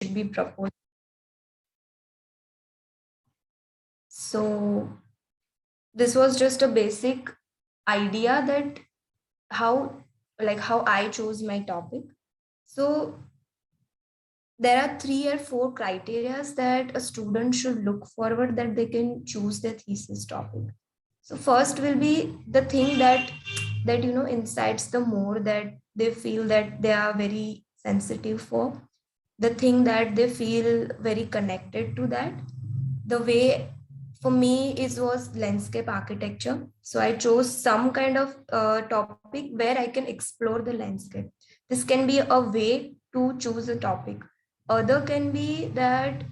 should be proposed. So this was just a basic idea that how I chose my topic. So there are 3 or 4 criteria that a student should look forward that they can choose their thesis topic. So first will be the thing that incites the more, that they feel that they are very sensitive for, the thing that they feel very connected to. That the way for me is was landscape architecture. So I chose some kind of topic where I can explore the landscape. This can be a way to choose a topic. Other can be that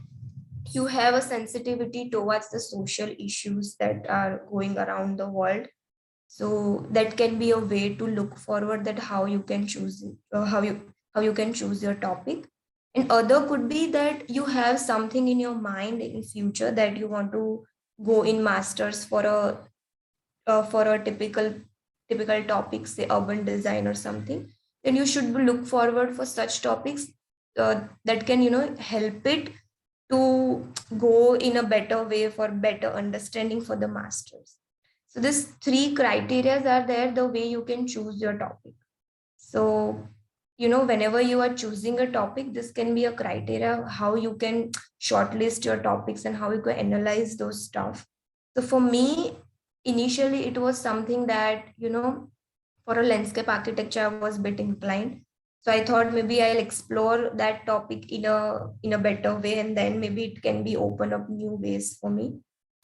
you have a sensitivity towards the social issues that are going around the world. So that can be a way to look forward, that how you can choose it, how you can choose your topic. And other could be that you have something in your mind in future that you want to go in masters for a typical topic, say urban design or something. Then you should look forward for such topics that can help it to go in a better way for better understanding for the masters. So these 3 criteria are there, the way you can choose your topic. So whenever you are choosing a topic, this can be a criteria how you can shortlist your topics and how you can analyze those stuff. So for me, initially it was something that for a landscape architecture I was a bit inclined. So I thought maybe I'll explore that topic in a better way, and then maybe it can be open up new ways for me.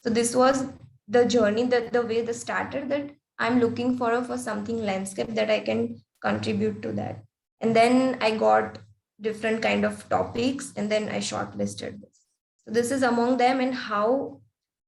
So this was the journey, that the way the started, that I'm looking for something landscape that I can contribute to that. And then I got different kind of topics, and then I shortlisted this. So this is among them, and how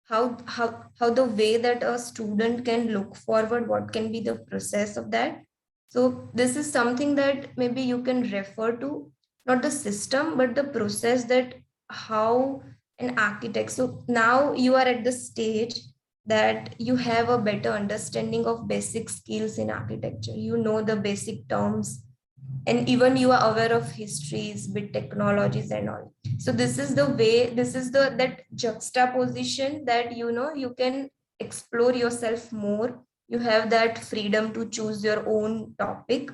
the way that a student can look forward, what can be the process of that. So this is something that maybe you can refer to, not the system but the process, that how an architect. So now you are at the stage that you have a better understanding of basic skills in architecture, you know the basic terms, and even you are aware of histories, bit technologies and all. So this is the way, this is the that juxtaposition, that you can explore yourself more. You have that freedom to choose your own topic,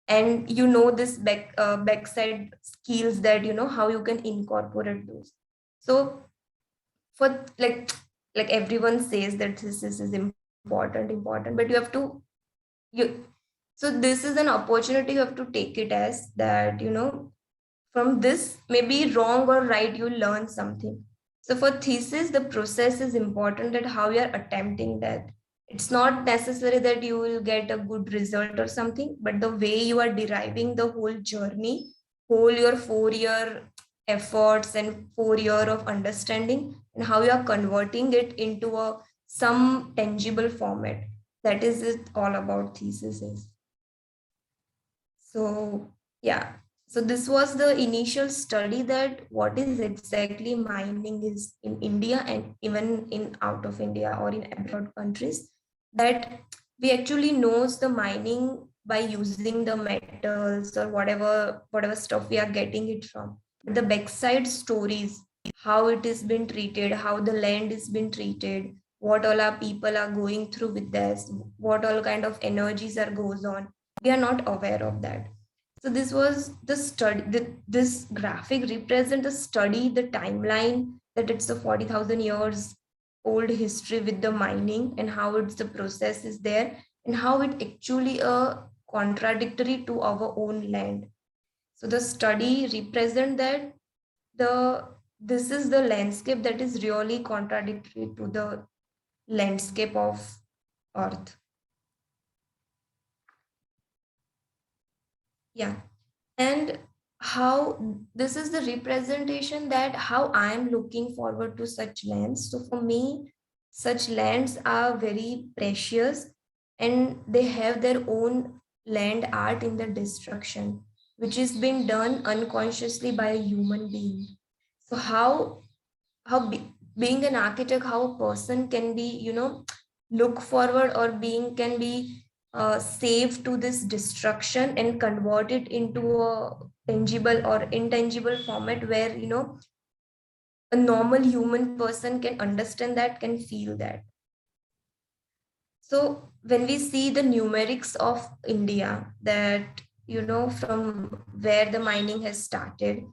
and this backside skills, that how you can incorporate those. So for like everyone says that this is important, but you have to you so this is an opportunity, you have to take it as that from this, maybe wrong or right, you learn something. So for thesis, the process is important, that how you are attempting that. It's not necessary that you will get a good result or something, but the way you are deriving the whole journey, whole your 4-year efforts and 4 year of understanding, and how you are converting it into some tangible format. That is it all about thesis is. So yeah, so this was the initial study, that what is exactly mining is in India and even in out of India or in abroad countries, that we actually knows the mining by using the metals or whatever stuff we are getting it from. The backside stories, how it is been treated, how the land is been treated, what all our people are going through with this, what all kind of energies are goes on, we are not aware of that. So this was the study, this graphic represent the study, the timeline, that it's a 40,000 years old history with the mining, and how it's the process is there, and how it actually contradictory to our own land. So the study represent that this is the landscape that is really contradictory to the landscape of earth. Yeah. And how this is the representation, that how I'm looking forward to such lands. So for me, such lands are very precious, and they have their own land art in the destruction, which is being done unconsciously by a human being. So being an architect, how a person can be look forward, or being can be saved to this destruction and convert it into tangible or intangible format where, you know, a normal human person can understand that, can feel that. So when we see the numerics of India, that, you know, from where the mining has started,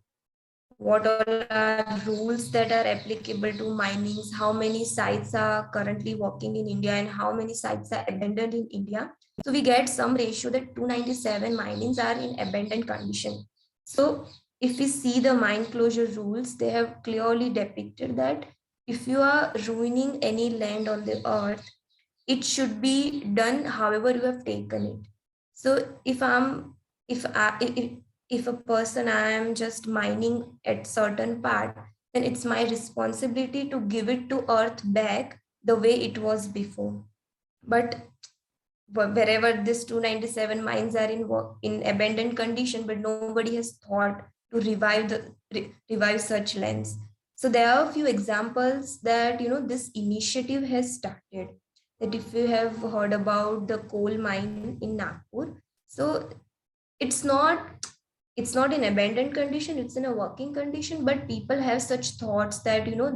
what all are rules that are applicable to minings, how many sites are currently working in India, and how many sites are abandoned in India. So we get some ratio that 297 minings are in abandoned condition. So if we see the mine closure rules, they have clearly depicted that if you are ruining any land on the earth, it should be done however you have taken it. So if a person, I am just mining at certain part, then it's my responsibility to give it to earth back the way it was before. But wherever this 297 mines are in work in abandoned condition, but nobody has thought to revive such lands. So there are a few examples that, you know, this initiative has started. That if you have heard about the coal mine in Nagpur, so it's not it's not in abandoned condition, it's in a working condition, but people have such thoughts that, you know,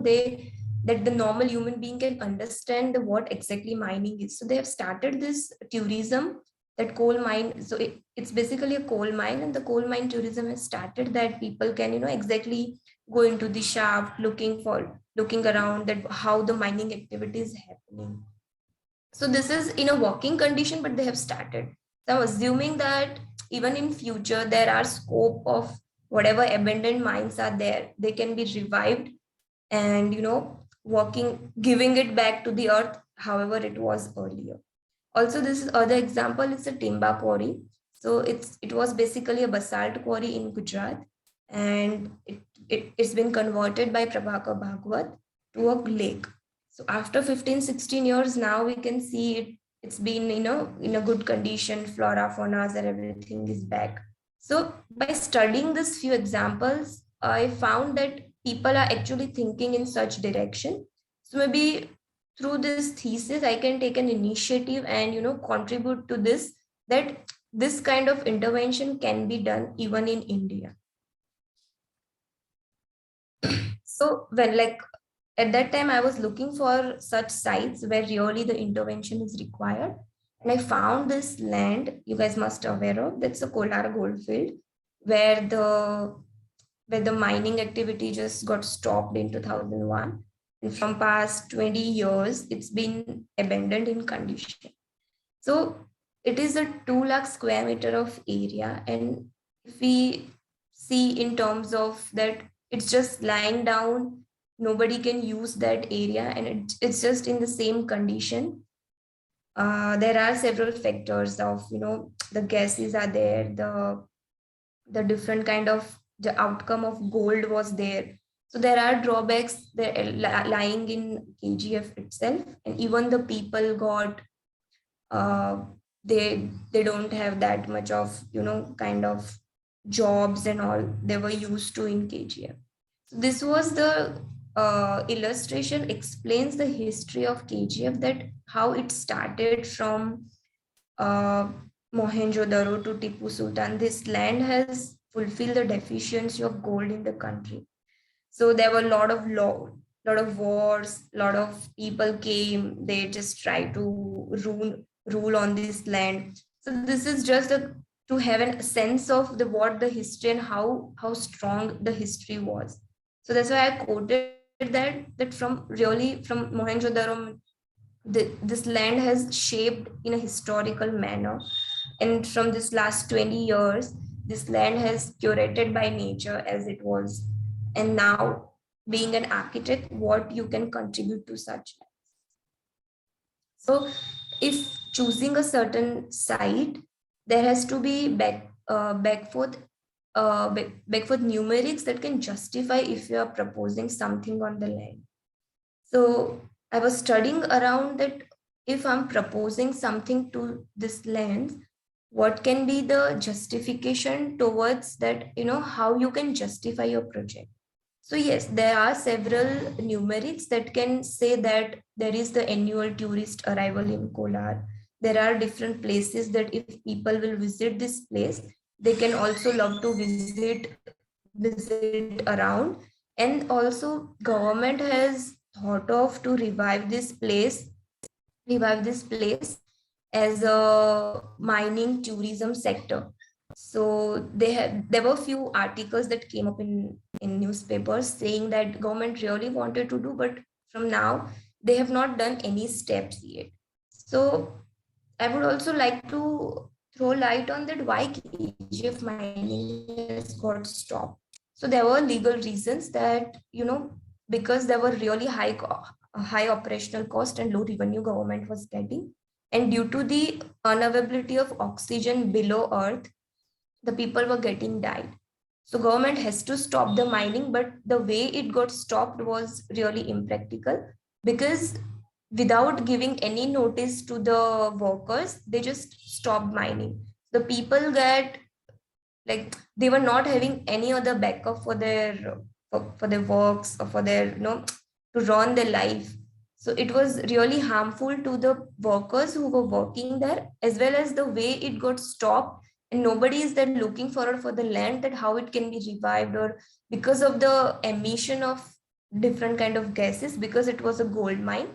that the normal human being can understand what exactly mining is. So they have started this tourism, that coal mine. So it's basically a coal mine, and the coal mine tourism has started, that people can, you know, exactly go into the shaft, looking around, that how the mining activity is happening. So this is in a working condition, but they have started. So I'm assuming that even in future there are scope of whatever abandoned mines are there, they can be revived, and, you know, working, giving it back to the earth however it was earlier. Also, this is other example, it's a timber quarry. So it was basically a basalt quarry in Gujarat, and it's been converted by Prabhakar Bhagwat to a lake. So after 15, 16 years now, we can see it's been, you know, in a good condition, flora, fauna, and everything is back. So by studying these few examples, I found that people are actually thinking in such direction. So maybe through this thesis, I can take an initiative and, you know, contribute to this, that this kind of intervention can be done even in India. So when, like, at that time I was looking for such sites where really the intervention is required, and I found this land you guys must aware of, that's a Kolar goldfield, where the mining activity just got stopped in 2001, and from past 20 years it's been abandoned in condition. So it is a 2 lakh square meter of area, and if we see in terms of that, it's just lying down, nobody can use that area, and it's just in the same condition. There are several factors of, you know, the gases are there, the different kind of, the outcome of gold was there. So there are drawbacks there lying in KGF itself, and even the people got, uh, they don't have that much of, you know, kind of jobs and all they were used to in KGF. So this was the illustration explains the history of KGF, that how it started from uh, Mohenjo-daro to Tipu Sultan. This land has fulfilled the deficiency of gold in the country. So there were a lot of wars, lot of people came, they just try to rule on this land. So this is just to have a sense of the what the history and how strong the history was. So that's why I quoted that from really from Mohenjo-daro, this land has shaped in a historical manner, and from this last 20 years this land has curated by nature as it was. And now, being an architect, what you can contribute to such lands. So if choosing a certain site, there has to be back forth numerics that can justify if you are proposing something on the land. So I was studying around that if I'm proposing something to this land, what can be the justification towards that, you know, how you can justify your project. So yes, there are several numerics that can say that there is the annual tourist arrival in Kolar. There are different places that if people will visit this place, they can also love to visit around. And also government has thought of to revive this place as a mining tourism sector. So there were few articles that came up in newspapers saying that government really wanted to do, but from now they have not done any steps yet. So I would also like to throw light on that why KGF mining has got stopped. So there were legal reasons that, because there were really high operational cost and low revenue government was getting, and due to the unavailability of oxygen below earth, the people were getting died. So government has to stop the mining, but the way it got stopped was really impractical, because without giving any notice to the workers, they just stopped mining. The people get, like, they were not having any other backup for their works or for their, to run their life. So it was really harmful to the workers who were working there, as well as the way it got stopped. And nobody is then looking forward for the land, that how it can be revived, or because of the emission of different kind of gases, because it was a gold mine,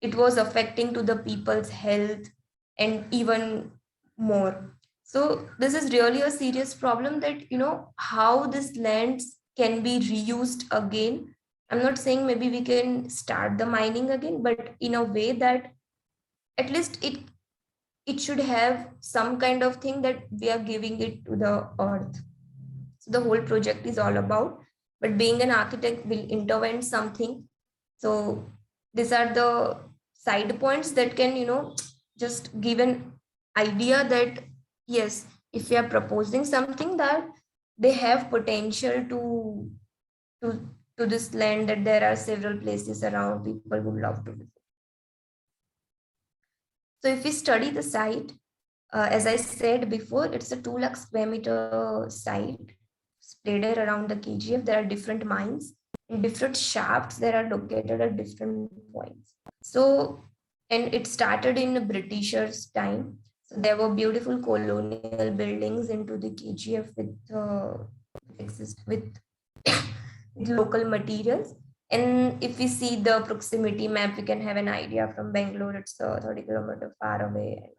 it was affecting to the people's health and even more. So this is really a serious problem, that how this lands can be reused again. I'm not saying maybe we can start the mining again, but in a way that at least it should have some kind of thing that we are giving it to the earth. So the whole project is all about, but being an architect will intervene something. So these are the side points that can, just give an idea that yes, if we are proposing something, that they have potential to to this land, that there are several places around people would love to visit. So if we study the site, as I said before, it's a 2 lakh square meter site spread around the KGF. There are different mines and different shafts that are located at different points. So, and it started in the Britishers' time. So there were beautiful colonial buildings into the KGF with local materials. And if we see the proximity map, we can have an idea. From Bangalore, it's 30 kilometers far away.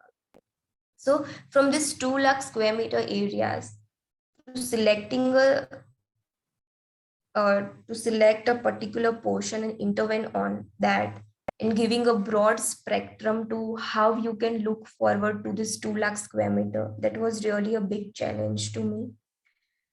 So from this 2 lakh square meter areas, to selecting to select a particular portion and intervene on that, and giving a broad spectrum to how you can look forward to this 2 lakh square meter, that was really a big challenge to me.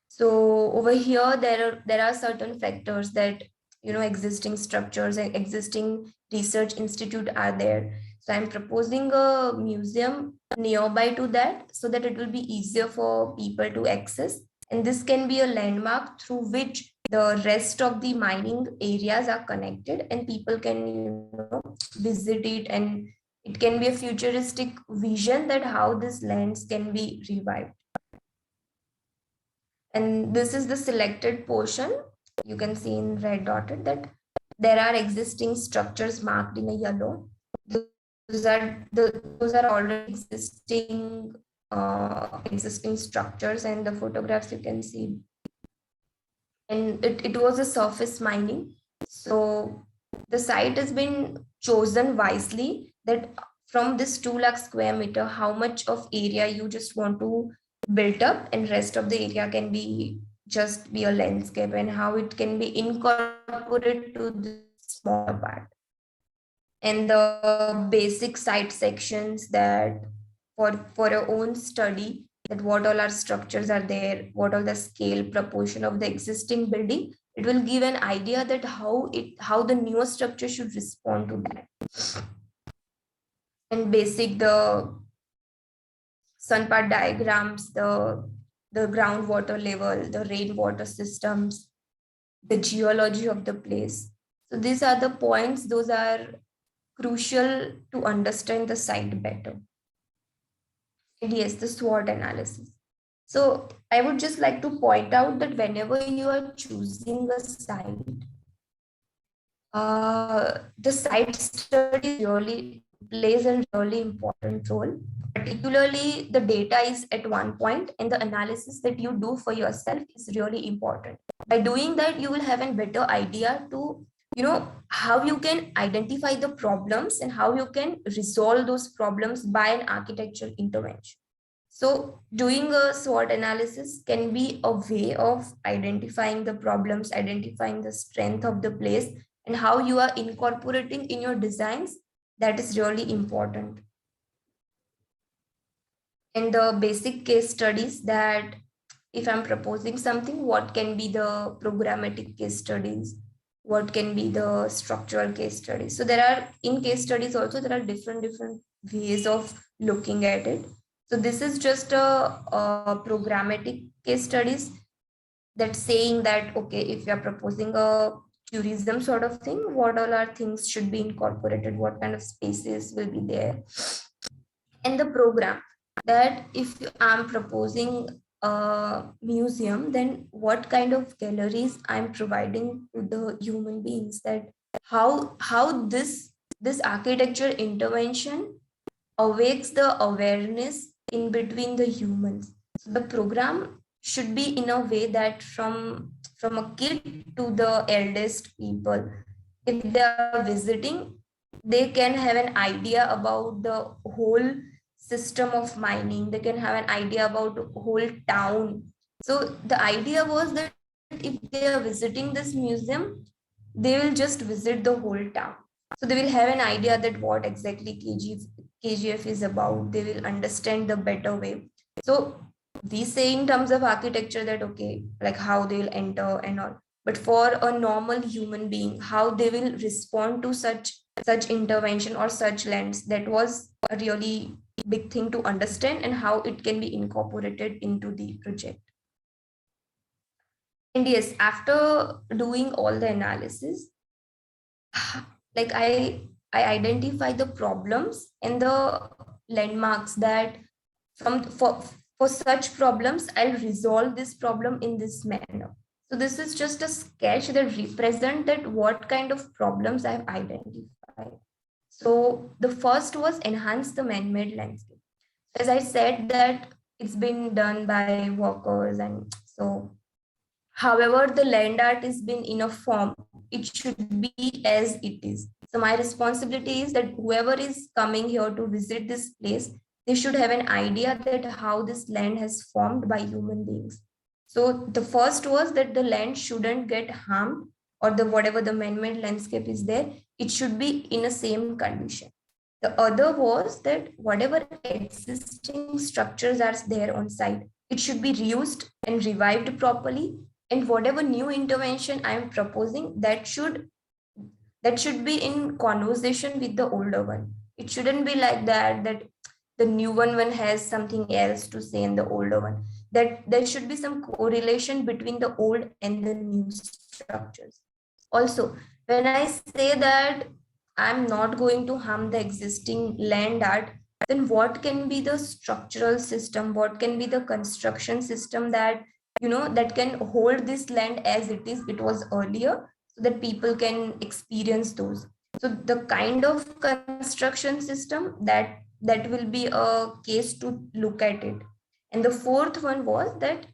So over here, there are certain factors that, existing structures and existing research institute are there. So I'm proposing a museum nearby to that, so that it will be easier for people to access. And this can be a landmark through which the rest of the mining areas are connected, and people can, visit it, and it can be a futuristic vision that how these lands can be revived. And this is the selected portion. You can see in red dotted that there are existing structures marked in a yellow. Those are already existing structures, and the photographs you can see. And it was a surface mining. So the site has been chosen wisely, that from this 2 lakh square meter, how much of area you just want to build up, and rest of the area can be just be a landscape, and how it can be incorporated to the smaller part. And the basic site sections, that for your own study, that what all our structures are there, what all the scale proportion of the existing building, it will give an idea that how the newer structure should respond to that. And basic, the sunpart diagrams, the groundwater level, the rainwater systems, the geology of the place. So these are the points, those are crucial to understand the site better. And yes, the SWOT analysis. So I would just like to point out that whenever you are choosing a site, the site study really plays a really important role. particularly the data is at one point, and the analysis that you do for yourself is really important. By doing that, you will have a better idea to, how you can identify the problems and how you can resolve those problems by an architectural intervention. So doing a SWOT analysis can be a way of identifying the problems, identifying the strength of the place, and how you are incorporating in your designs. That is really important. And the basic case studies, that if I'm proposing something, what can be the programmatic case studies? What can be the structural case studies? So there are, in case studies also, there are different ways of looking at it. So this is just a programmatic case studies, that saying that, okay, if we are proposing a tourism sort of thing, what all are things should be incorporated, what kind of spaces will be there. And the program, that if I'm proposing a museum, then what kind of galleries I'm providing to the human beings, that how this architecture intervention awakes the awareness in between the humans. So the program should be in a way that from a kid to the eldest people, if they are visiting, they can have an idea about the whole system of mining. They can have an idea about the whole town. So the idea was that if they are visiting this museum, they will just visit the whole town. So they will have an idea that what exactly KGF is about. They will understand the better way. So we say in terms of architecture that, okay, like how they will enter and all. But for a normal human being, how they will respond to such intervention or such lands, that was a really big thing to understand, and how it can be incorporated into the project. And yes, after doing all the analysis, like I identify the problems and the landmarks, that from for such problems, I'll resolve this problem in this manner. So this is just a sketch that represent that what kind of problems I've identified. So the first was enhance the man-made landscape. As I said, that it's been done by workers, and so however the land art is been in a form, it should be as it is. So my responsibility is that whoever is coming here to visit this place, they should have an idea that how this land has formed by human beings. So the first was that the land shouldn't get harmed, or the whatever the man-made landscape is there, it should be in a same condition. The other was that whatever existing structures are there on site, it should be reused and revived properly. And whatever new intervention I am proposing, that should be in conversation with the older one. It shouldn't be like that the new one has something else to say in the older one. That there should be some correlation between the old and the new structures. Also, when I say that I'm not going to harm the existing land art, then what can be the structural system, what can be the construction system that that can hold this land as it was earlier, so that people can experience those. So the kind of construction system, that will be a case to look at it. And the fourth one was that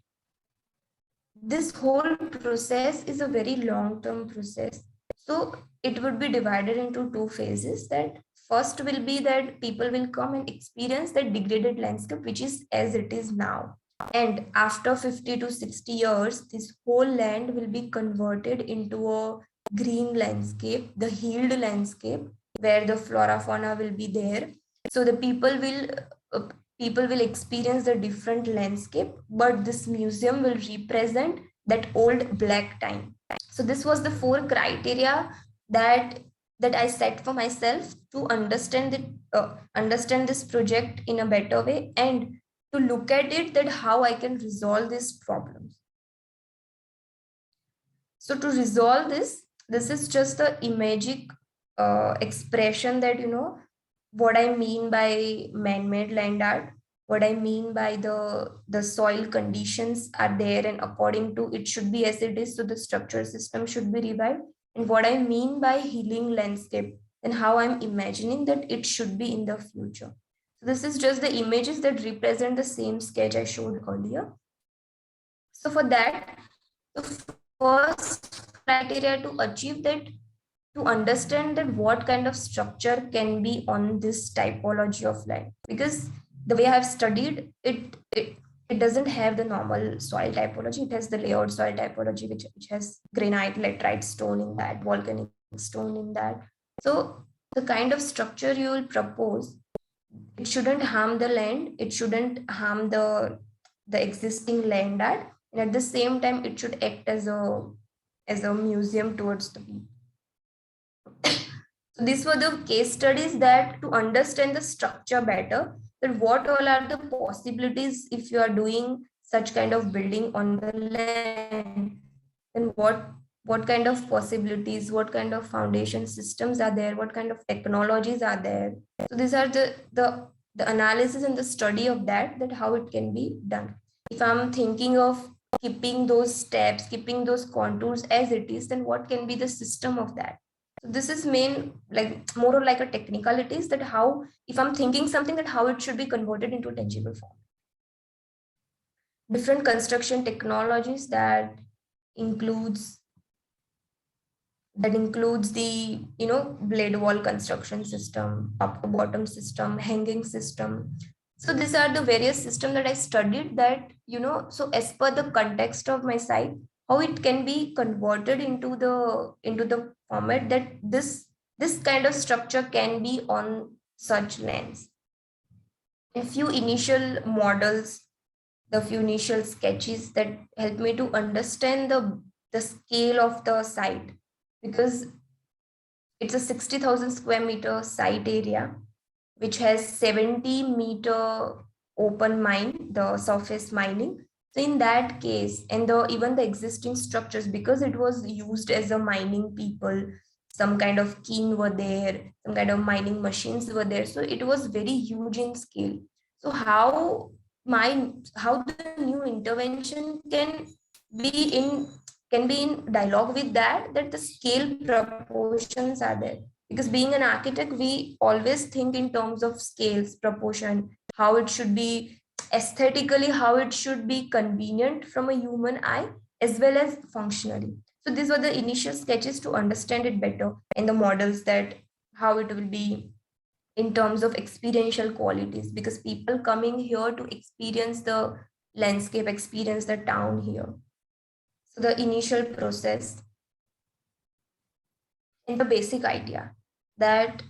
this whole process is a very long term process. So it would be divided into two phases. That first will be that people will come and experience that degraded landscape which is as it is now, and after 50 to 60 years, this whole land will be converted into a green landscape, the healed landscape, where the flora fauna will be there. So the uh, people will experience the different landscape, but this museum will represent that old black time. So this was the four criteria that I set for myself to understand this project in a better way, and to look at it that how I can resolve these problems. So to resolve this is just the imagic expression that what I mean by man-made land art, what I mean by the soil conditions are there, and according to it should be as it is, so the structure system should be revived, and what I mean by healing landscape and how I'm imagining that it should be in the future. So this is just the images that represent the same sketch I showed earlier. So for that, the first criteria to achieve that, to understand that what kind of structure can be on this typology of land, because the way I have studied it, it doesn't have the normal soil typology. It has the layered soil typology, which has granite, laterite stone in that, volcanic stone in that. So the kind of structure you will propose, it shouldn't harm the land, it shouldn't harm the existing land art, and at the same time it should act as a museum towards the people. So these were the case studies that to understand the structure better, that what all are the possibilities if you are doing such kind of building on the land, then what kind of possibilities, what kind of foundation systems are there, what kind of technologies are there. So these are the analysis and the study of that how it can be done. If I'm thinking of keeping those steps, keeping those contours as it is, then what can be the system of that? So this is main, like more or like a technicalities, that how, if I'm thinking something, that how it should be converted into a tangible form. Different construction technologies includes the blade wall construction system, top to bottom system, hanging system. So these are the various systems that I studied, that so as per the context of my site, how it can be converted into the format that this kind of structure can be on such lands. A few initial models, the few initial sketches that help me to understand the scale of the site, because it's a 60,000 square meter site area, which has 70-meter open mine, the surface mining. So in that case, and even the existing structures, because it was used as a mining people, some kind of kiln were there, some kind of mining machines were there. So it was very huge in scale. So how the new intervention be in can be in dialogue with that the scale proportions are there, because being an architect, we always think in terms of scales, proportion, how it should be aesthetically, how it should be convenient from a human eye, as well as functionally. So these were the initial sketches to understand it better, and the models that how it will be in terms of experiential qualities, because people coming here to experience the landscape, experience the town here. So the initial process and the basic idea, that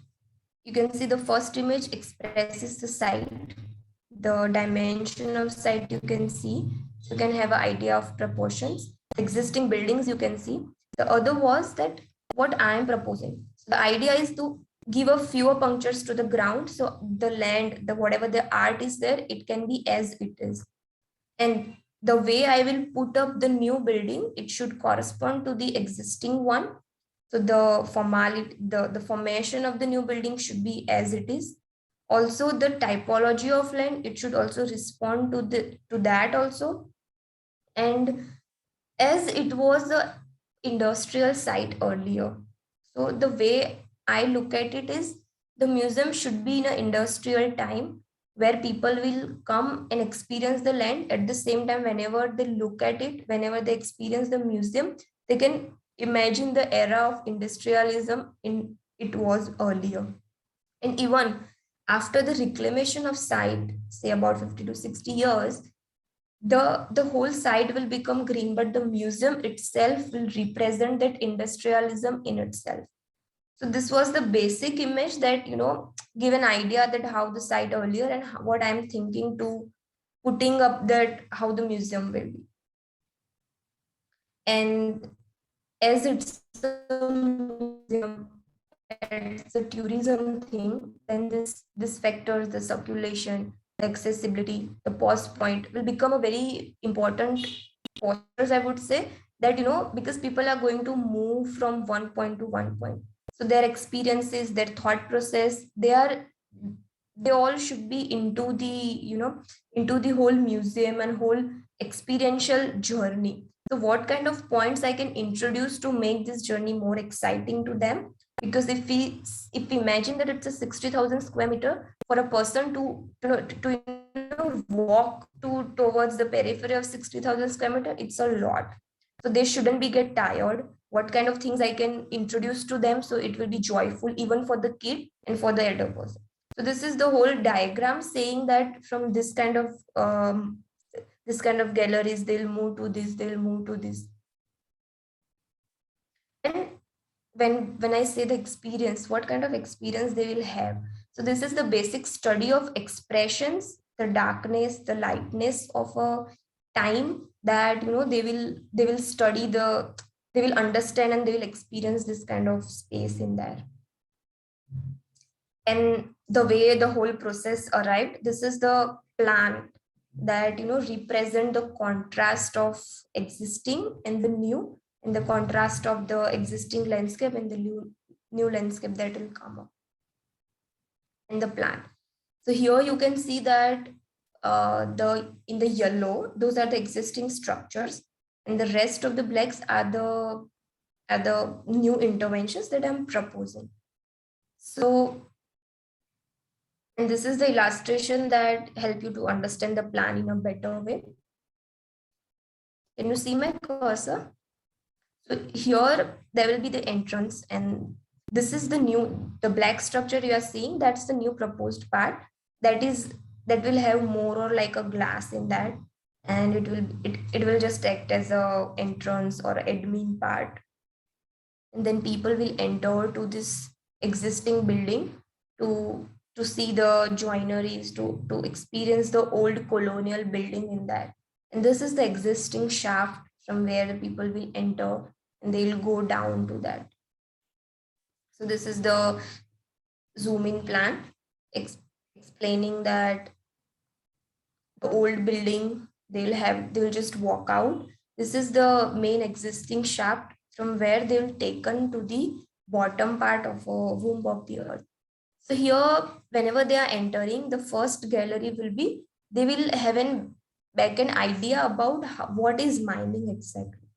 you can see the first image expresses the site, the dimension of site you can see. So you can have an idea of proportions. The existing buildings you can see. The other was that what I am proposing. So the idea is to give a fewer punctures to the ground. So the land, the whatever the art is there, it can be as it is. And the way I will put up the new building, it should correspond to the existing one. So the formality, the formation of the new building should be as it is. Also, the typology of land, it should also respond to that also. And as it was a industrial site earlier, so the way I look at it is the museum should be in an industrial time, where people will come and experience the land. At the same time, whenever they look at it, whenever they experience the museum, they can imagine the era of industrialism in it was earlier. And even after the reclamation of site, say about 50 to 60 years, the whole site will become green, but the museum itself will represent that industrialism in itself. So this was the basic image that give an idea that how the site earlier and what I'm thinking to putting up, that how the museum will be. And as it's a museum, it's a tourism thing, then this factors, the circulation, the accessibility, the pause point will become a very important postures, I would say, that because people are going to move from one point to one point. So their experiences, their thought process, they all should be into the whole museum and whole experiential journey. So what kind of points I can introduce to make this journey more exciting to them? Because if we imagine that it's a 60,000 square meter, for a person to walk towards the periphery of 60,000 square meter, it's a lot. So they shouldn't be get tired. What kind of things I can introduce to them so it will be joyful even for the kid and for the elder person. So this is the whole diagram saying that from this kind of galleries, they'll move to this, they'll move to this. And when I say the experience, what kind of experience they will have? So this is the basic study of expressions, the darkness, the lightness of a time, that they will study they will understand and they will experience this kind of space in there. And the way the whole process arrived, this is the plan that represent the contrast of existing and the new, and the contrast of the existing landscape and the new landscape that will come up in the plan. So here you can see that in the yellow, those are the existing structures, and the rest of the blacks are the new interventions that I'm proposing. So, and this is the illustration that help you to understand the plan in a better way. Can you see my cursor? So here there will be the entrance, and this is the black structure you are seeing. That's the new proposed part. That will have more or like a glass in that, and it will just act as a entrance or admin part. And then people will enter to this existing building to see the joineries, to experience the old colonial building in that. And this is the existing shaft from where the people will enter and they'll go down to that. So this is the zoom in plan explaining that the old building, they'll just walk out. This is the main existing shaft from where they'll taken to the bottom part of a womb of the earth. So here, whenever they are entering, the first gallery will be, they will have an idea about what is mining exactly,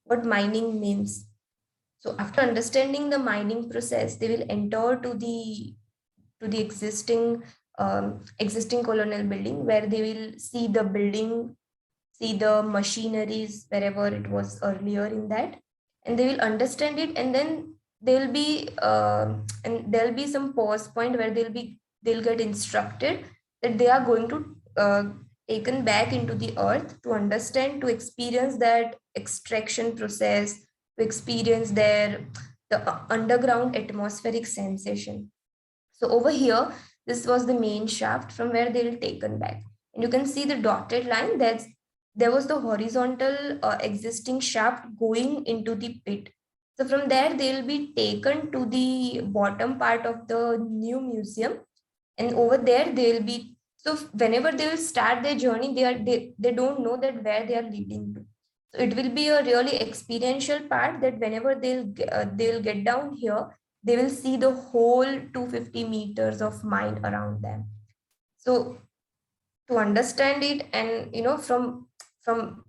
what mining means. So after understanding the mining process, they will enter to the existing colonial building, where they will see the building, see the machineries wherever it was earlier in that, and they will understand it. And then there'll be some pause point where they'll get instructed that they are going to taken back into the earth to understand, to experience that extraction process, to experience the underground atmospheric sensation. So over here, this was the main shaft from where they will taken back. And you can see the dotted line, there was the horizontal existing shaft going into the pit. So from there, they'll be taken to the bottom part of the new museum. And over there, they'll be, so whenever they will start their journey, they don't know that where they are leading to. So it will be a really experiential part, that whenever they'll get down here, they will see the whole 250 meters of mine around them. So to understand it, and from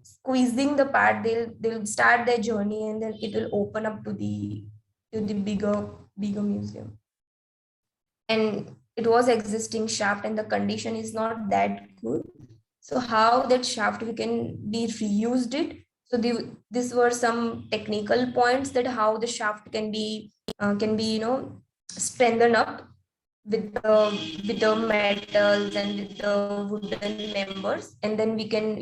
squeezing the part, they'll start their journey, and then it will open up to the bigger museum. And it was existing shaft, and the condition is not that good. So how that shaft we can be reused it? So these were some technical points, that how the shaft can be strengthened up with the metals and with the wooden members, and then we can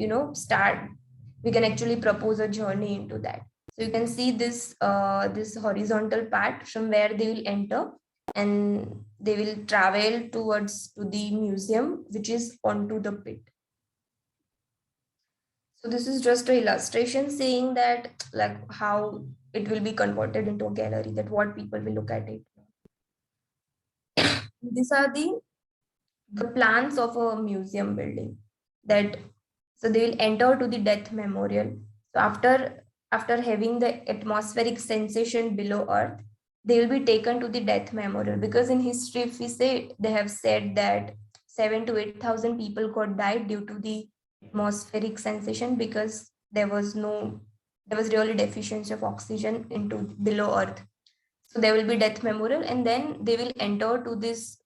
we can actually propose a journey into that. So you can see this horizontal part from where they will enter, and they will travel towards to the museum, which is onto the pit. So this is just an illustration saying that, like, how it will be converted into a gallery, that what people will look at it. These are the plans of a museum building, that so they will enter to the death memorial. So after having the atmospheric sensation below earth, they will be taken to the death memorial, because in history, if we say, they have said that 7,000 to 8,000 people got died due to the atmospheric sensation, because there was really deficiency of oxygen into below earth. So there will be death memorial, and then they will enter to this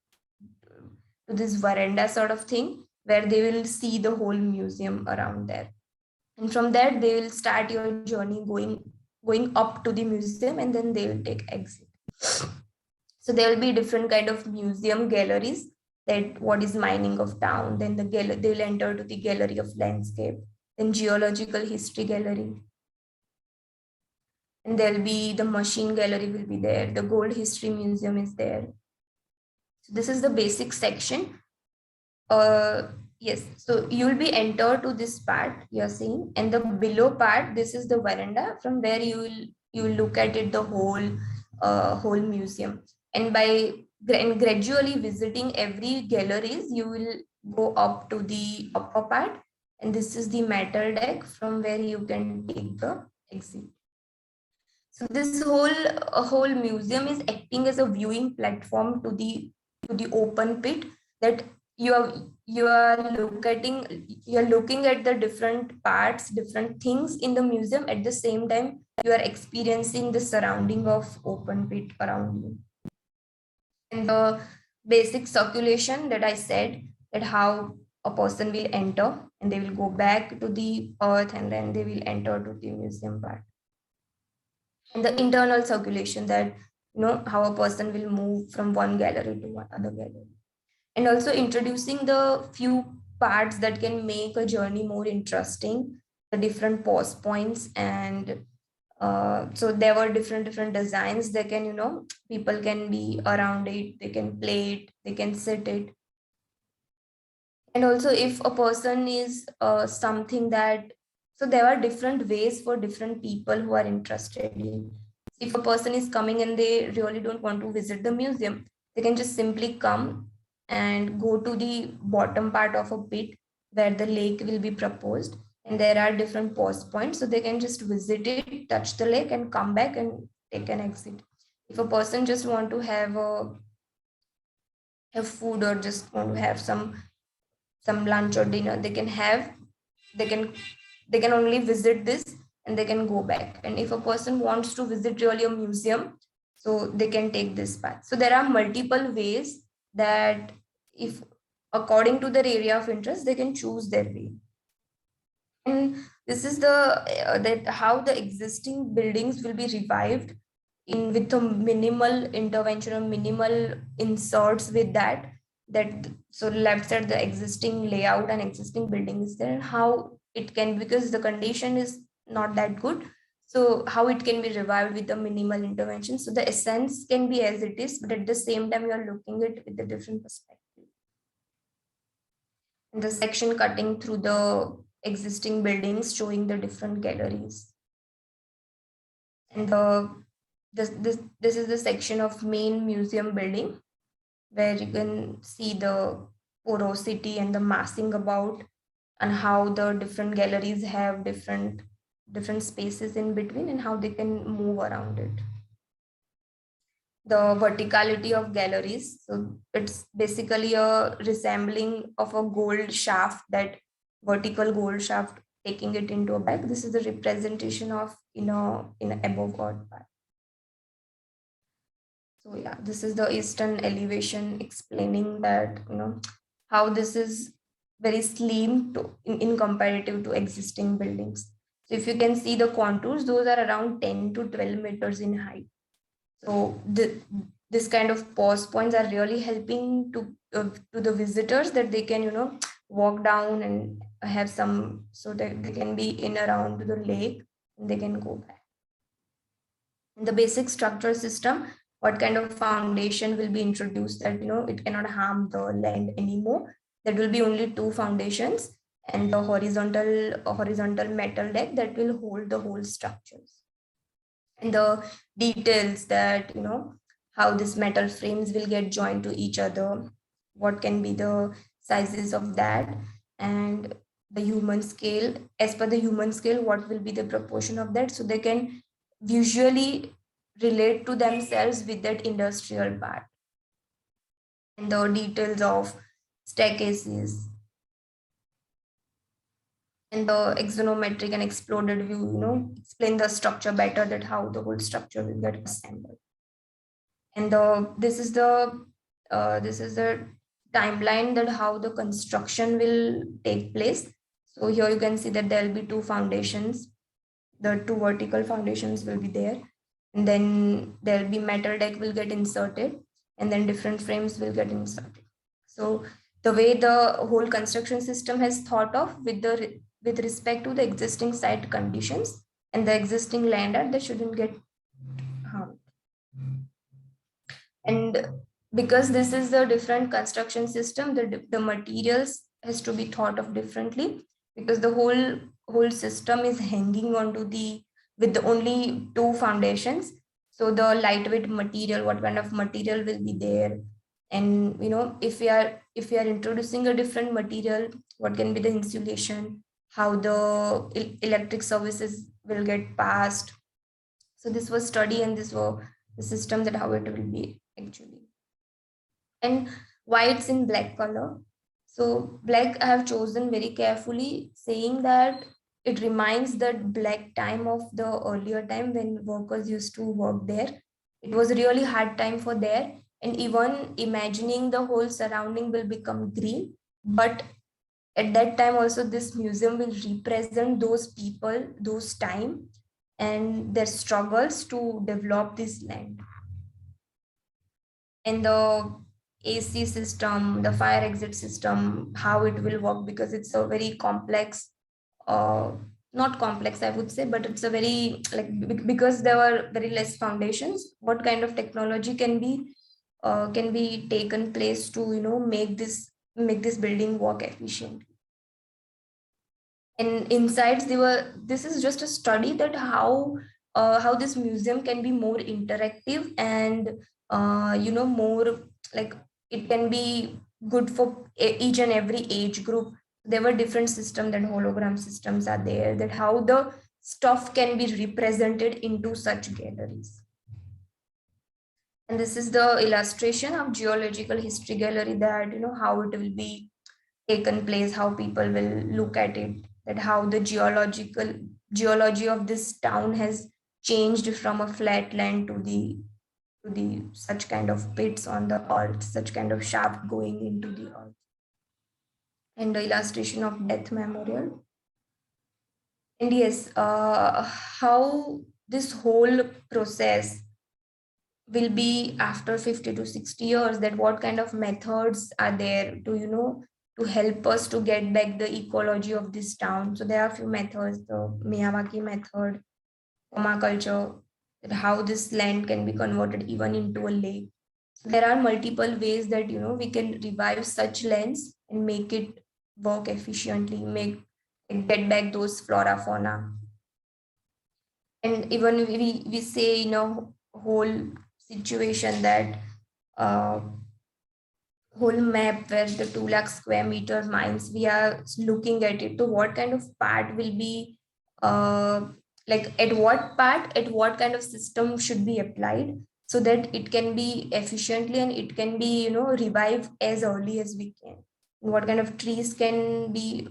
veranda sort of thing where they will see the whole museum around there. And from there they will start your journey going up to the museum, and then they will take exit. So there will be different kind of museum galleries, that what is mining of town, then they will enter to the gallery of landscape, then geological history gallery, and there'll be the machine gallery will be there, the gold history museum is there. So this is the basic section. Yes, so you'll be entered to this part you're seeing, and the below part, this is the veranda from where you will look at it, the whole museum. And by gradually visiting every galleries, you will go up to the upper part, and this is the metal deck from where you can take the exit. So this whole museum is acting as a viewing platform to the open pit, that you are looking at the different parts, different things in the museum. At the same time, you are experiencing the surrounding of open pit around you. And the basic circulation that I said, that how a person will enter and they will go back to the earth, and then they will enter to the museum part. And the internal circulation, that how a person will move from one gallery to one other gallery. And also introducing the few parts that can make a journey more interesting, the different pause points. And so there were different designs. They can, people can be around it, they can play it, they can sit it. And also if a person is something that, so there are different ways for different people who are interested in. If a person is coming and they really don't want to visit the museum, they can just simply come and go to the bottom part of a pit where the lake will be proposed, and there are different pause points, so they can just visit it, touch the lake, and come back and take an exit. If a person just want to have food, or just want to have some lunch or dinner, they can they can only visit this and they can go back. And if a person wants to visit really a museum, so they can take this path. So there are multiple ways that, if according to their area of interest, they can choose their way. And this is the that how the existing buildings will be revived in with a minimal intervention or minimal inserts with that. So left side, the existing layout and existing building is there, and how it can, because the condition is not that good, so how it can be revived with a minimal intervention, so the essence can be as it is, but at the same time you are looking at it with a different perspective. And the section cutting through the existing buildings, showing the different galleries. And this is the section of main museum building, where you can see the porosity and the massing about, and how the different galleries have different spaces in between, and how they can move around it. The verticality of galleries, so it's basically a resembling of a gold shaft, that vertical gold shaft taking it into a bag. This is the representation of in a above god part. So yeah, this is the eastern elevation, explaining that how this is very slim in comparative to existing buildings. So if you can see the contours, those are around 10 to 12 meters in height. So this kind of pause points are really helping to the visitors, that they can walk down and have some, so that they can be in around the lake and they can go back. In the basic structure system, what kind of foundation will be introduced, that it cannot harm the land anymore. There will be only two foundations, and the horizontal metal deck that will hold the whole structures. And the details, that how these metal frames will get joined to each other, what can be the sizes of that, and the human scale, as per the human scale, what will be the proportion of that, so they can visually relate to themselves with that industrial part. And the details of staircases, and the axonometric and exploded view explain the structure better, that how the whole structure will get assembled. And this is the timeline that how the construction will take place. So here you can see that there will be two foundations. The two vertical foundations will be there, and then there will be metal deck will get inserted, and then different frames will get inserted. So the way the whole construction system has thought of with respect to the existing site conditions and the existing land art, that shouldn't get harmed. And because this is the different construction system, the materials has to be thought of differently, because the whole system is hanging onto the with the only two foundations. So the lightweight material, what kind of material will be there, and if we are introducing a different material, what can be the insulation, how the electric services will get passed. So this was study, and this was the system that how it will be actually. And why it's in black color. So black I have chosen very carefully, saying that it reminds that black time of the earlier time when workers used to work there. It was a really hard time for there, and even imagining the whole surrounding will become green. But at that time also, this museum will represent those people, those time, and their struggles to develop this land. And the AC system, the fire exit system, how it will work, because it's a very complex, uh, not complex, I would say, but it's a very because there were very less foundations. What kind of technology can be taken place to make this building work efficiently? And insights, they were this is just a study that how this museum can be more interactive, and more like it can be good for each and every age group. There were different systems, that hologram systems are there, that how the stuff can be represented into such galleries. And this is the illustration of geological history gallery, that how it will be taken place, how people will look at it, that how the geology of this town has changed from a flat land to the such kind of pits on the earth, such kind of shaft going into the earth. And the illustration of death memorial. And yes, how this whole process will be after 50 to 60 years, that what kind of methods are there to to help us to get back the ecology of this town. So there are a few methods: the Miyawaki method, permaculture, that how this land can be converted even into a lake. So there are multiple ways that we can revive such lands and make it work efficiently, make get back those flora fauna. And even we say whole situation that uh, whole map where the 2 lakh square meter mines, we are looking at it to what kind of part will be uh, at what part, at what kind of system should be applied, so that it can be efficiently and it can be revived as early as we can. What kind of trees can be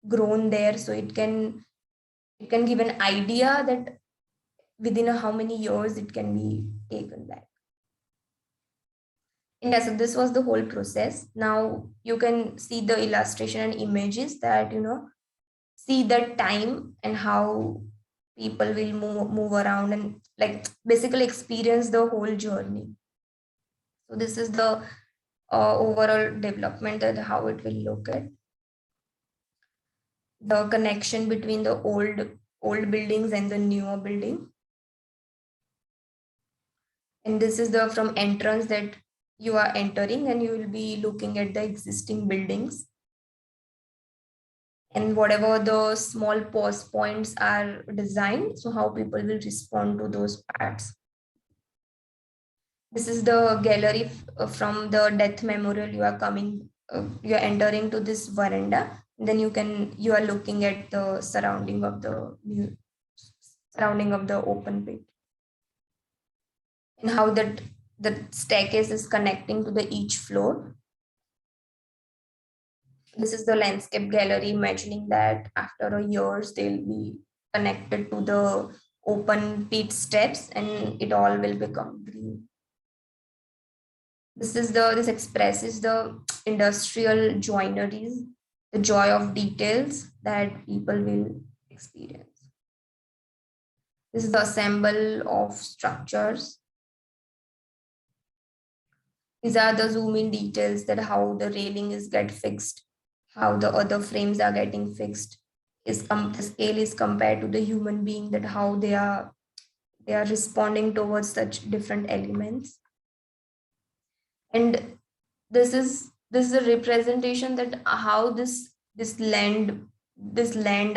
grown there, so it can give an idea that within how many years it can be taken back. And yeah, so this was the whole process. Now you can see the illustration and images that see the time and how people will move around and basically experience the whole journey. So this is the overall development and how it will look at the connection between the old buildings and the newer building. And this is the from entrance that you are entering, and you will be looking at the existing buildings, and whatever the small pause points are designed, so how people will respond to those parts. This is the gallery from the death memorial. You are coming, you are entering to this veranda, then you are looking at the surrounding of the open pit, and how that the staircase is connecting to the each floor. This is the landscape gallery, imagining that after a years they'll be connected to the open pit steps and it all will become green. This expresses the industrial joineries, the joy of details that people will experience. This is the assemble of structures. These are the zoom in details, that how the railing is get fixed, how the other frames are getting fixed. The scale is compared to the human being, that how they are responding towards such different elements. And this is a representation that how this land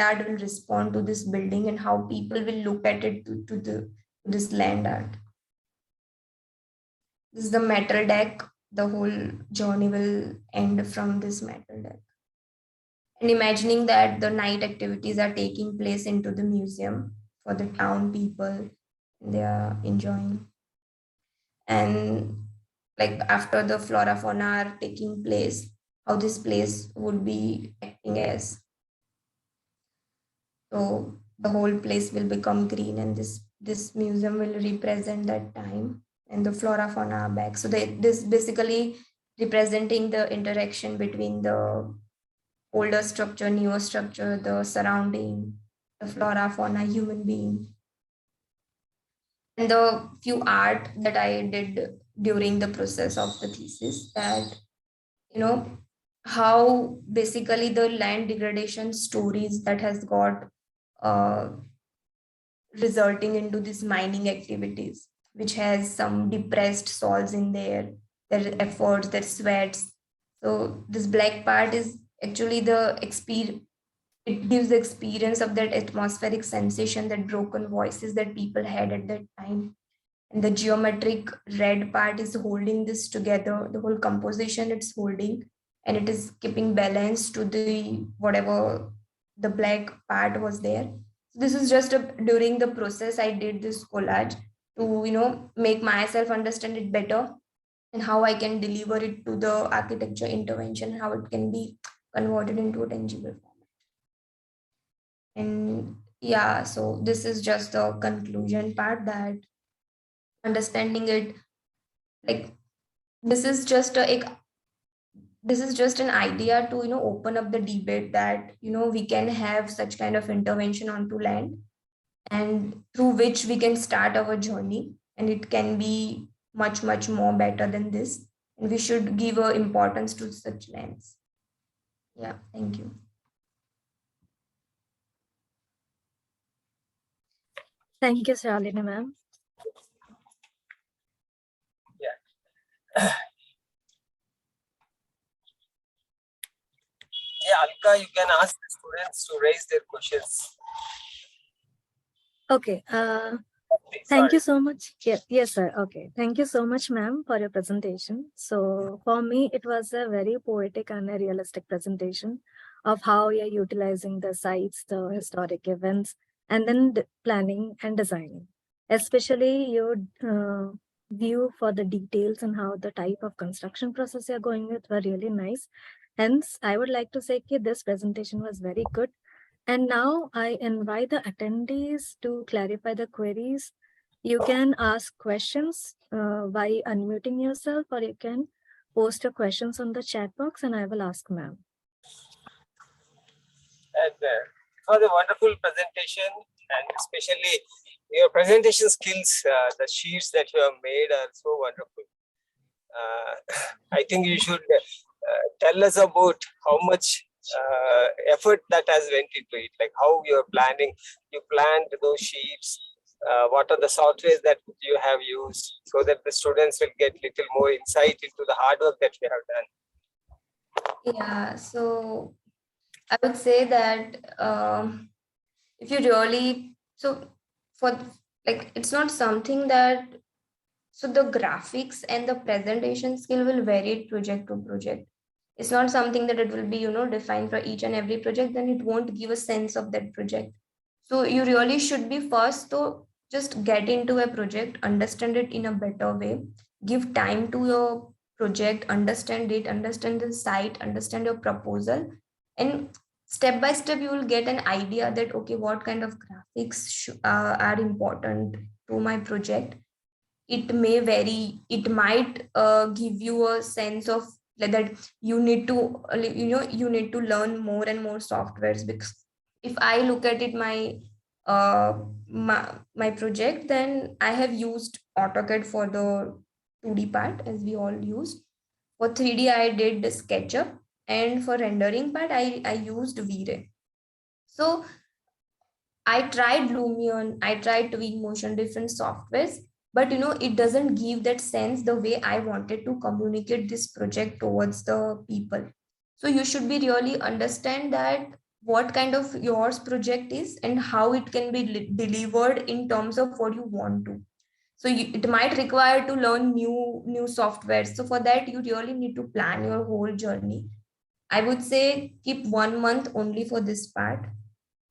art will respond to this building, and how people will look at it to this land art. This is the metal deck. The whole journey will end from this metal deck. And imagining that the night activities are taking place into the museum for the town people, they are enjoying. And like after the flora fauna are taking place, how this place would be acting as. So the whole place will become green, and this museum will represent that time, and the flora fauna are back. So this basically representing the interaction between the older structure, newer structure, the surrounding, the flora fauna, human being. And the few art that I did during the process of the thesis, that you know how basically the land degradation stories that has got uh, resulting into these mining activities, which has some depressed souls in there, their efforts, their sweats. So this black part is actually the experience. It gives the experience of that atmospheric sensation, that broken voices that people had at that time. And the geometric red part is holding this together, the whole composition it's holding, and it is keeping balance to the whatever the black part was there. So this is just during the process I did this collage to make myself understand it better, and how I can deliver it to the architecture intervention, how it can be converted into a tangible format. And yeah, so this is just the conclusion part, that understanding it, like this is just this is just an idea to open up the debate, that we can have such kind of intervention onto land, and through which we can start our journey, and it can be much more better than this, and we should give a importance to such lands. Yeah, thank you. Thank you, Shalini ma'am. Yeah. Yeah, Alka, you can ask the students to raise their questions. Okay. Thank you so much. Yes, sir. Okay. Thank you so much, ma'am, for your presentation. So for me, it was a very poetic and a realistic presentation of how you're utilizing the sites, the historic events, and then planning and designing. Especially your view for the details and how the type of construction process you're going with were really nice. Hence, I would like to say that this presentation was very good. And now I invite the attendees to clarify the queries. You can ask questions by unmuting yourself, or you can post your questions on the chat box and I will ask ma'am. And it was a wonderful presentation, and especially your presentation skills, the sheets that you have made are so wonderful. I think you should tell us about how much effort that has went into it, like how you planned those sheets, what are the softwares that you have used, so that the students will get little more insight into the hard work that we have done. Yeah, so I would say that if you really, so for like, it's not something that, so the graphics and the presentation skill will vary project to project. It's not something that it will be, defined for each and every project, then it won't give a sense of that project. So you really should be first to just get into a project, understand it in a better way, give time to your project, understand it, understand the site, understand your proposal, and step by step you will get an idea that okay, what kind of graphics are important to my project. it may vary. It might give you a sense of that you need to you need to learn more and more softwares. Because if I look at it, uh my project, then I have used AutoCAD for the 2D part, as we all use. For 3D I did SketchUp, and for rendering part I used V-Ray. So I tried Lumion, I tried Twinmotion, different softwares, but it doesn't give that sense the way I wanted to communicate this project towards the people. So you should be really understand that what kind of yours project is and how it can be delivered in terms of what you want to. So it might require to learn new softwares. So for that, you really need to plan your whole journey. I would say keep 1 month only for this part.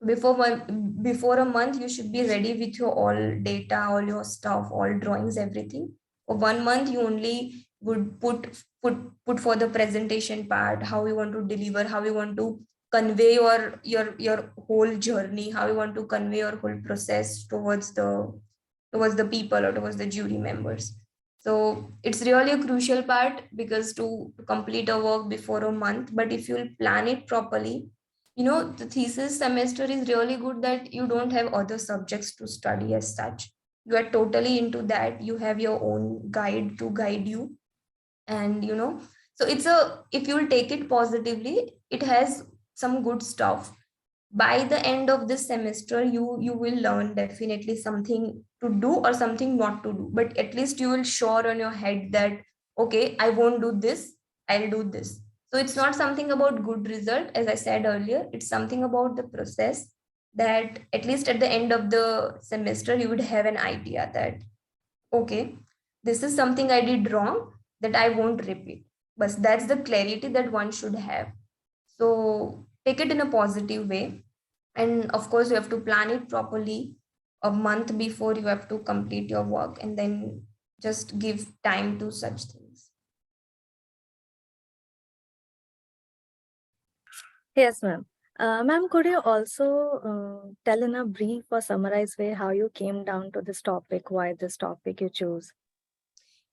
Before a month, you should be ready with your all data, all your stuff, all drawings, everything. For 1 month, you only would put for the presentation part, how you want to deliver, how you want to convey your whole journey, how you want to convey your whole process towards the people or towards the jury members. So it's really a crucial part, because to complete a work before a month, but if you'll plan it properly, the thesis semester is really good that you don't have other subjects to study as such. You are totally into that. You have your own guide to guide you. And so if you'll take it positively, it has some good stuff. By the end of this semester, you will learn definitely something to do or something not to do, but at least you will sure on your head that, okay, I won't do this, I'll do this. So it's not something about good result, as I said earlier. It's something about the process, that at least at the end of the semester you would have an idea that, okay, this is something I did wrong, that I won't repeat. But that's the clarity that one should have. So take it in a positive way. And of course, you have to plan it properly. A month before, you have to complete your work, and then just give time to such things. Yes, ma'am. Ma'am, could you also tell in a brief or summarized way how you came down to this topic, why this topic you chose?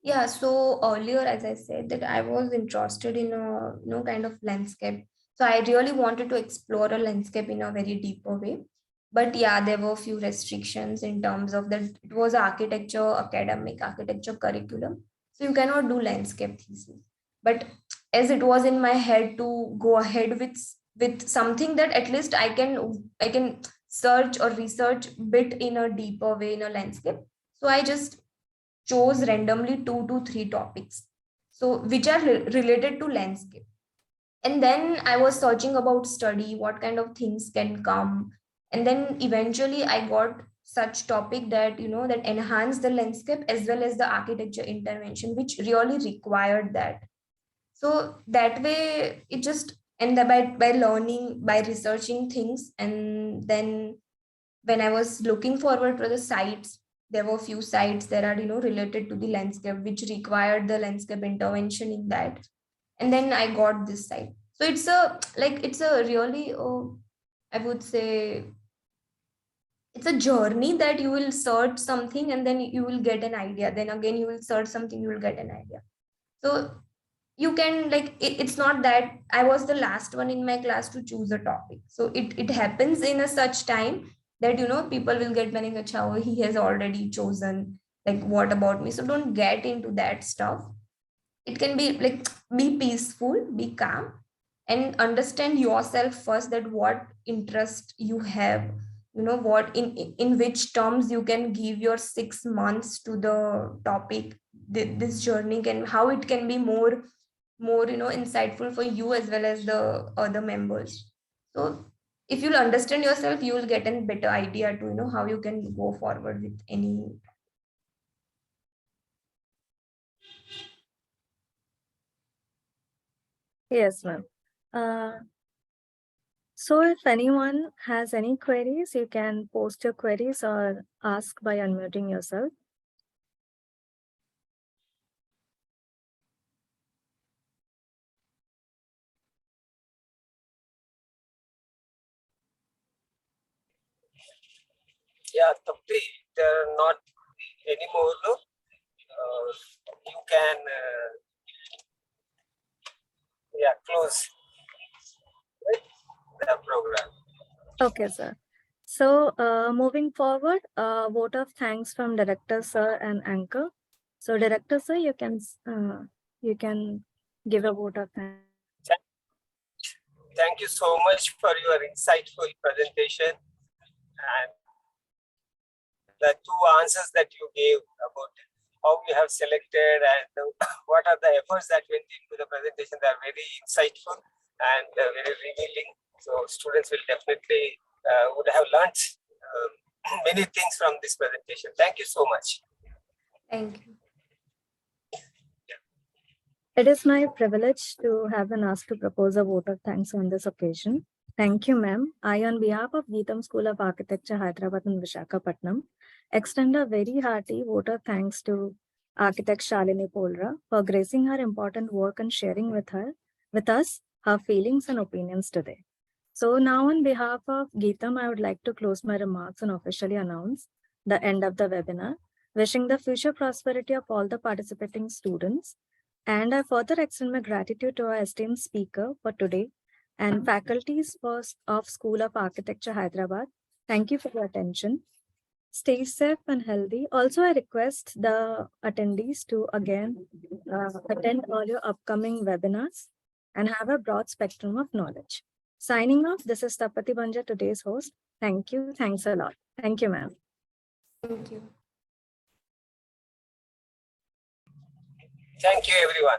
Yeah, so earlier, as I said, that I was interested in a kind of landscape. So I really wanted to explore a landscape in a very deeper way. But yeah, there were a few restrictions in terms of that it was architecture, academic architecture curriculum. So you cannot do landscape thesis. But as it was in my head to go ahead with something that at least I can search or research bit in a deeper way in a landscape. So I just chose randomly 2 to 3 topics, so which are related to landscape. And then I was searching about study, what kind of things can come. And then eventually I got such topic that that enhance the landscape as well as the architecture intervention, which really required that. So that way it just, and by learning, by researching things, and then when I was looking forward to the sites, there were few sites that are related to the landscape, which required the landscape intervention in that. And then I got this site. So it's a really, I would say, it's a journey that you will search something and then you will get an idea. Then again, you will search something, you will get an idea. So you can it's not that I was the last one in my class to choose a topic. So it happens in a such time that people will get many like, oh, he has already chosen, like what about me? So don't get into that stuff. It can be like, be peaceful, be calm, and understand yourself first, that what interest you have, what in which terms you can give your 6 months to the topic. This journey can, how it can be more insightful for you as well as the other members. So if you'll understand yourself, you will get a better idea to how you can go forward with any. Yes, ma'am. So if anyone has any queries, you can post your queries or ask by unmuting yourself. Yeah, Tapri, there are not any more, no? you can close the program. Okay, sir. So moving forward, vote of thanks from director sir and anchor. So director sir, you can give a vote of thanks. Thank you so much for your insightful presentation and the two answers that you gave about how you have selected and what are the efforts that went into the presentation. They are very insightful and very revealing. So students will definitely would have learned many things from this presentation. Thank you so much. Thank you. It is my privilege to have been asked to propose a vote of thanks on this occasion. Thank you, ma'am. I, on behalf of Geetam School of Architecture, Hyderabad and Visakhapatnam, extend a very hearty vote of thanks to architect Shalini Polra for gracing her important work and sharing with us her feelings and opinions today. So now on behalf of Geetam, I would like to close my remarks and officially announce the end of the webinar, wishing the future prosperity of all the participating students. And I further extend my gratitude to our esteemed speaker for today and faculties of School of Architecture, Hyderabad. Thank you for your attention. Stay safe and healthy. Also, I request the attendees to again attend all your upcoming webinars and have a broad spectrum of knowledge. Signing off, this is Tapati Banja, today's host. Thank you. Thanks a lot. Thank you, ma'am. Thank you. Thank you, everyone.